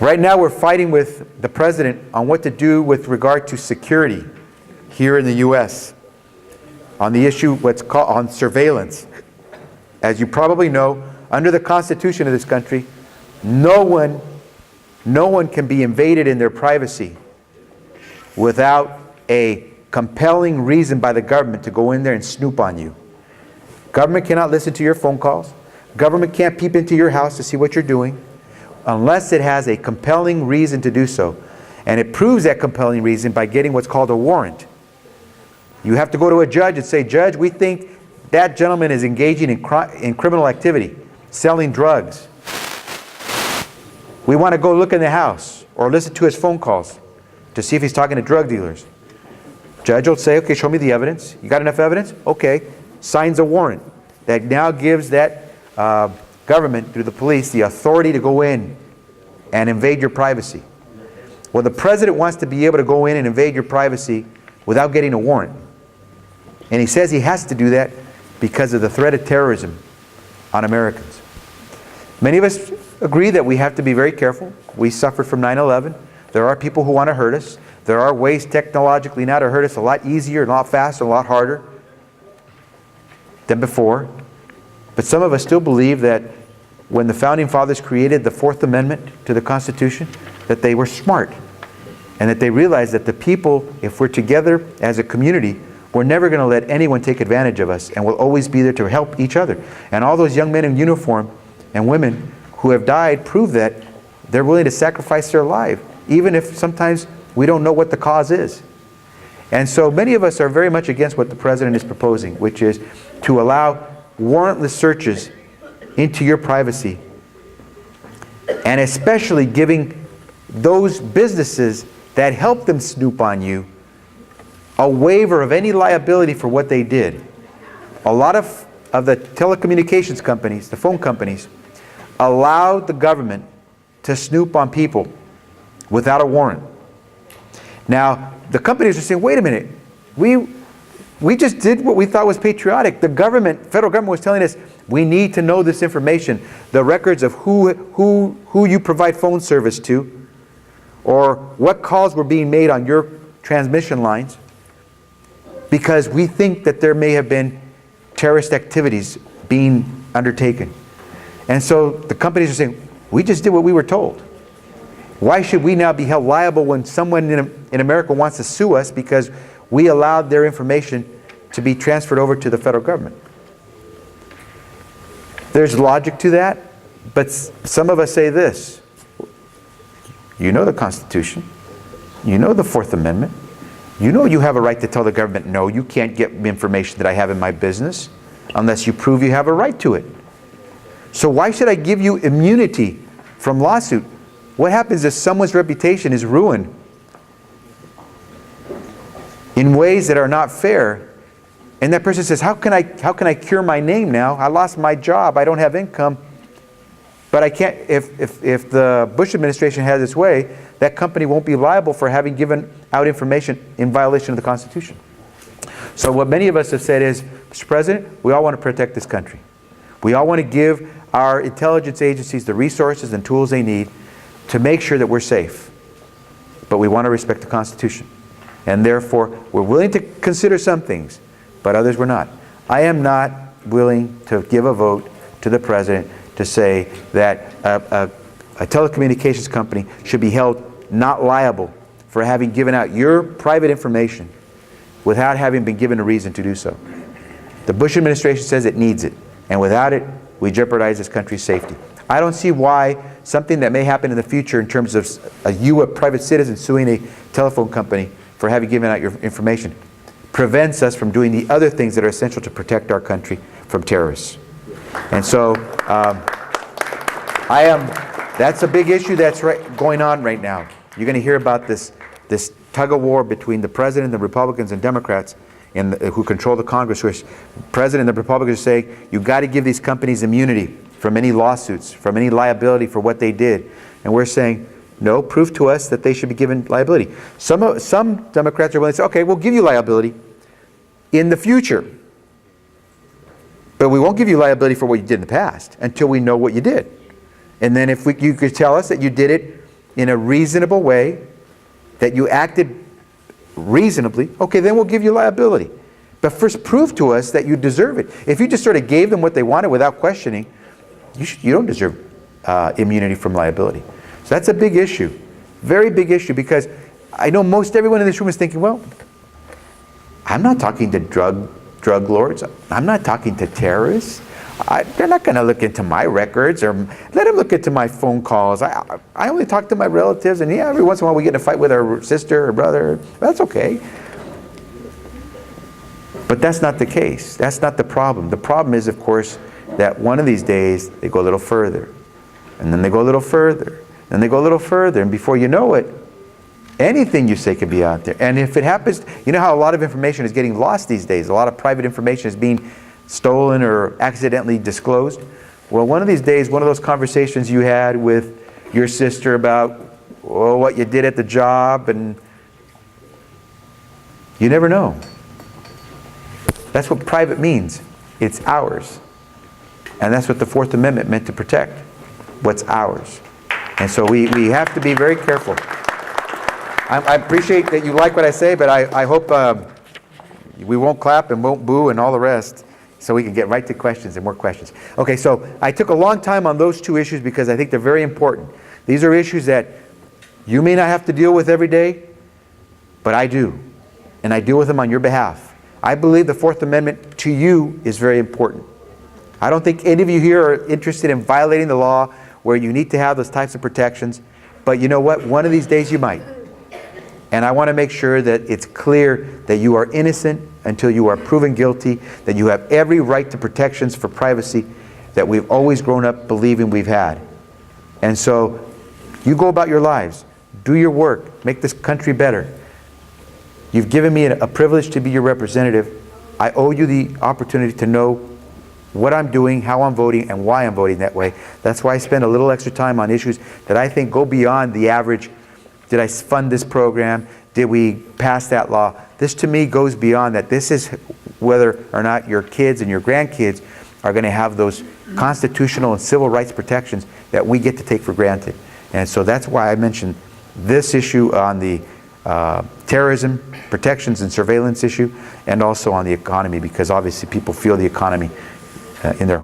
Right now we're fighting with the president on what to do with regard to security here in the U.S. on the issue what's called on surveillance. As you probably know, under the Constitution of this country, no one can be invaded in their privacy without a compelling reason by the government to go in there and snoop on you. Government cannot listen to your phone calls. Government can't peep into your house to see what you're doing unless it has a compelling reason to do so. And it proves that compelling reason by getting what's called a warrant. You have to go to a judge and say, Judge, we think that gentleman is engaging in criminal activity, selling drugs. We want to go look in the house or listen to his phone calls to see if he's talking to drug dealers. Judge will say, okay, show me the evidence. You got enough evidence? Okay. Signs a warrant that now gives that government, through the police, the authority to go in and invade your privacy. Well, the president wants to be able to go in and invade your privacy without getting a warrant. And he says he has to do that because of the threat of terrorism on Americans. Many of us agree that we have to be very careful. We suffered from 9/11. There are people who want to hurt us. There are ways technologically now to hurt us a lot easier, a lot faster, a lot harder than before. But some of us still believe that when the Founding Fathers created the Fourth Amendment to the Constitution, that they were smart and that they realized that the people, if we're together as a community, we're never going to let anyone take advantage of us, and we'll always be there to help each other. And all those young men in uniform and women who have died prove that they're willing to sacrifice their life, even if sometimes we don't know what the cause is. And so many of us are very much against what the president is proposing, which is to allow warrantless searches into your privacy, and especially giving those businesses that help them snoop on you a waiver of any liability for what they did. A lot of the telecommunications companies, the phone companies, allowed the government to snoop on people without a warrant. Now, the companies are saying, wait a minute, we just did what we thought was patriotic. The government, federal government, was telling us we need to know this information, the records of who you provide phone service to, or what calls were being made on your transmission lines, because we think that there may have been terrorist activities being undertaken. And so the companies are saying, we just did what we were told. Why should we now be held liable when someone in America wants to sue us because we allowed their information to be transferred over to the federal government? There's logic to that, but some of us say this. You know the Constitution. You know the Fourth Amendment. You know you have a right to tell the government, no, you can't get information that I have in my business unless you prove you have a right to it. So why should I give you immunity from lawsuit? What happens if someone's reputation is ruined in ways that are not fair? And that person says, how can I cure my name now? I lost my job. I don't have income. But I can't, if the Bush administration has its way, that company won't be liable for having given out information in violation of the Constitution. So what many of us have said is, Mr. President, we all want to protect this country. We all want to give our intelligence agencies the resources and tools they need to make sure that we're safe. But we want to respect the Constitution. And therefore, we're willing to consider some things, but others we're not. I am not willing to give a vote to the President to say that a telecommunications company should be held not liable for having given out your private information without having been given a reason to do so. The Bush administration says it needs it, and without it, we jeopardize this country's safety. I don't see why something that may happen in the future in terms of a private citizen suing a telephone company for having given out your information prevents us from doing the other things that are essential to protect our country from terrorists. And so that's a big issue that's going on right now. You're going to hear about this tug of war between the president, the Republicans, and Democrats who control the Congress. Where the president and the Republicans are saying, you've got to give these companies immunity from any lawsuits, from any liability for what they did. And we're saying, no, prove to us that they should be given liability. Some Democrats are willing to say, okay, we'll give you liability in the future. But we won't give you liability for what you did in the past until we know what you did. And then if you could tell us that you did it in a reasonable way, that you acted reasonably, okay, then we'll give you liability. But first prove to us that you deserve it. If you just sort of gave them what they wanted without questioning, you don't deserve immunity from liability. So that's a big issue, very big issue, because I know most everyone in this room is thinking, well, I'm not talking to drug lords. I'm not talking to terrorists. They're not going to look into my records, or let them look into my phone calls. I only talk to my relatives, and yeah, every once in a while we get in a fight with our sister or brother. That's okay. But that's not the case. That's not the problem. The problem is, of course, that one of these days they go a little further, and then they go a little further, and they go a little further, and before you know it, anything you say could be out there. And if it happens, you know how a lot of information is getting lost these days. A lot of private information is being stolen or accidentally disclosed. Well, one of these days, one of those conversations you had with your sister about what you did at the job, and you never know. That's what private means. It's ours. And that's what the Fourth Amendment meant to protect. What's ours. And so we have to be very careful. I appreciate that you like what I say, but I hope we won't clap and won't boo and all the rest, so we can get right to questions and more questions. Okay, so I took a long time on those two issues because I think they're very important. These are issues that you may not have to deal with every day, but I do. And I deal with them on your behalf. I believe the Fourth Amendment to you is very important. I don't think any of you here are interested in violating the law where you need to have those types of protections, but you know what? One of these days you might. And I want to make sure that it's clear that you are innocent until you are proven guilty, that you have every right to protections for privacy that we've always grown up believing we've had. And so you go about your lives, do your work, make this country better. You've given me a privilege to be your representative. I owe you the opportunity to know what I'm doing, how I'm voting, and why I'm voting that way. That's why I spend a little extra time on issues that I think go beyond the average, did I fund this program? Did we pass that law? This to me goes beyond that. This is whether or not your kids and your grandkids are going to have those constitutional and civil rights protections that we get to take for granted. And so that's why I mentioned this issue on the terrorism, protections and surveillance issue, and also on the economy, because obviously people feel the economy in their